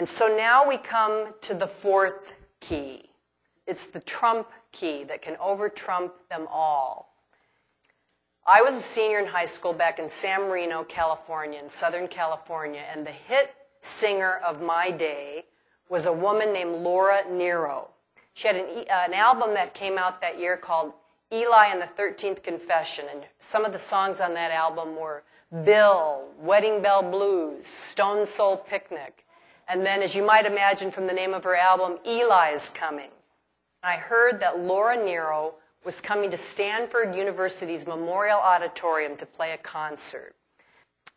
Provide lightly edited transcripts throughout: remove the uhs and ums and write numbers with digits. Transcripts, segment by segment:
And so now we come to the fourth key. It's the trump key that can over-trump them all. I was a senior in high school back in San Marino, California, in Southern California, and the hit singer of my day was a woman named Laura Nyro. She had an album that came out that year called Eli and the 13th Confession, and some of the songs on that album were Bill, Wedding Bell Blues, Stone Soul Picnic, and then, as you might imagine from the name of her album, Eli's Coming. I heard that Laura Nyro was coming to Stanford University's Memorial Auditorium to play a concert.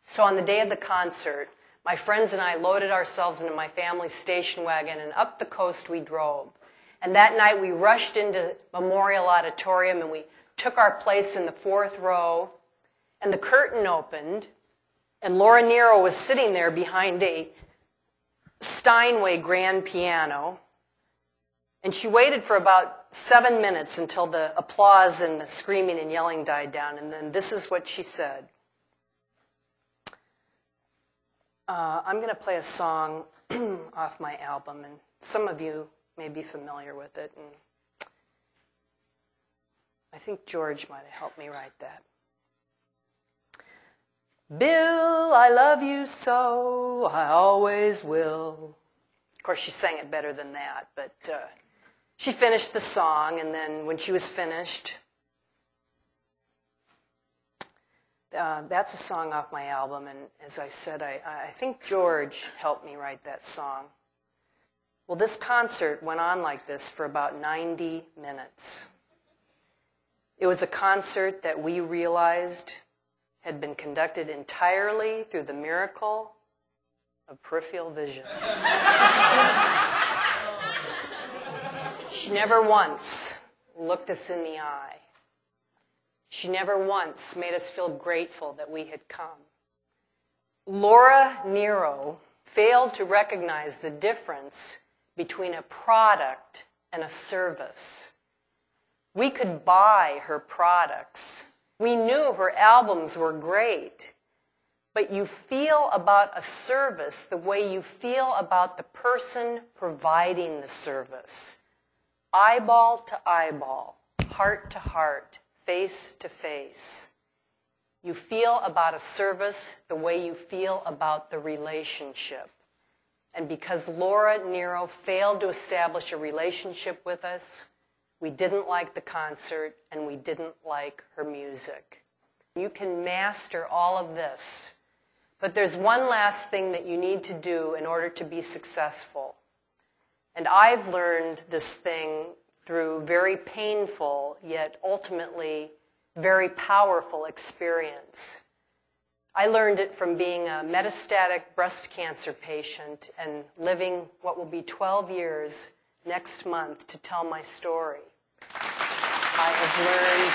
So on the day of the concert, my friends and I loaded ourselves into my family's station wagon, and up the coast we drove. And that night we rushed into Memorial Auditorium, and we took our place in the fourth row, and the curtain opened, and Laura Nyro was sitting there behind a Steinway grand piano, and she waited for about 7 minutes until the applause and the screaming and yelling died down, and then this is what she said. I'm going to play a song off my album, and some of you may be familiar with it, and I think George might have helped me write that. Bill, I love you so, I always will. Of course, she sang it better than that, but she finished the song, and then when she was finished, that's a song off my album, and as I said, I think George helped me write that song. Well, this concert went on like this for about 90 minutes. It was a concert that we realized had been conducted entirely through the miracle of peripheral vision. She never once looked us in the eye. She never once made us feel grateful that we had come. Laura Nyro failed to recognize the difference between a product and a service. We could buy her products. We knew her albums were great. But you feel about a service the way you feel about the person providing the service. Eyeball to eyeball, heart to heart, face to face. You feel about a service the way you feel about the relationship. And because Laura Nyro failed to establish a relationship with us, we didn't like the concert and we didn't like her music. You can master all of this, but there's one last thing that you need to do in order to be successful. And I've learned this thing through very painful, yet ultimately very powerful experience. I learned it from being a metastatic breast cancer patient and living what will be 12 years next month to tell my story. I have learned,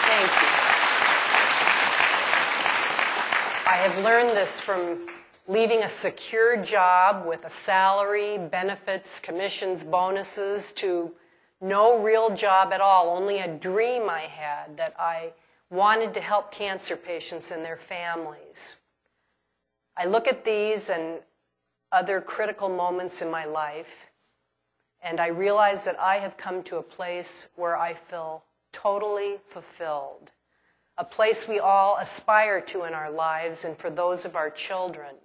thank you. I have learned this from leaving a secure job with a salary, benefits, commissions, bonuses, to no real job at all, only a dream I had that I wanted to help cancer patients and their families. I look at these and other critical moments in my life, and I realize that I have come to a place where I feel totally fulfilled, a place we all aspire to in our lives and for those of our children.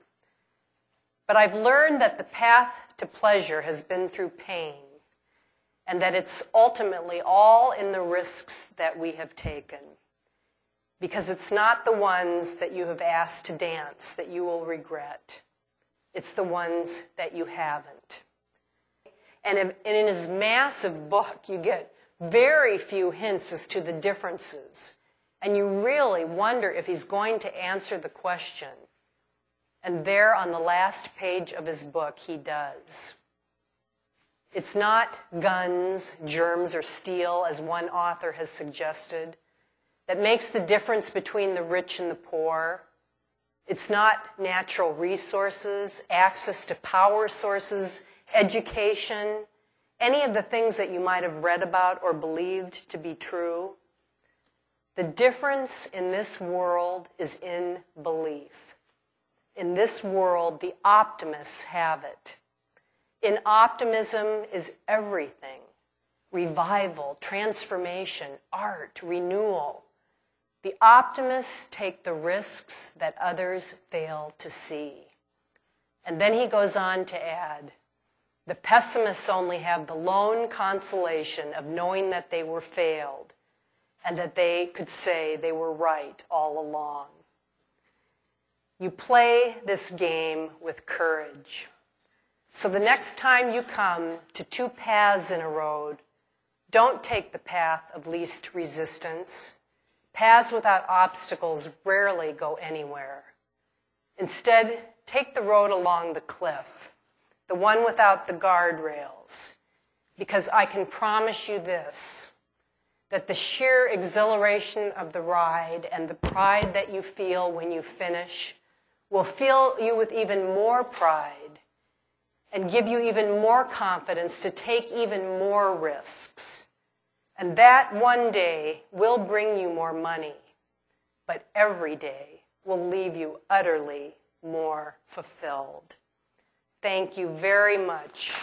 But I've learned that the path to pleasure has been through pain, and that it's ultimately all in the risks that we have taken. Because it's not the ones that you have asked to dance that you will regret. It's the ones that you haven't. And in his massive book, you get very few hints as to the differences. And you really wonder if he's going to answer the question. And there on the last page of his book, he does. It's not guns, germs, or steel, as one author has suggested, that makes the difference between the rich and the poor. It's not natural resources, access to power sources, education, any of the things that you might have read about or believed to be true. The difference in this world is in belief. in this world, the optimists have it. In optimism is everything: revival, transformation, art, renewal. The optimists take the risks that others fail to see. And then he goes on to add, the pessimists only have the lone consolation of knowing that they were failed and that they could say they were right all along. You play this game with courage. So the next time you come to two paths in a road, don't take the path of least resistance. Paths without obstacles rarely go anywhere. Instead, take the road along the cliff, the one without the guardrails, because I can promise you this, that the sheer exhilaration of the ride and the pride that you feel when you finish will fill you with even more pride and give you even more confidence to take even more risks. And that one day will bring you more money, but every day will leave you utterly more fulfilled. Thank you very much.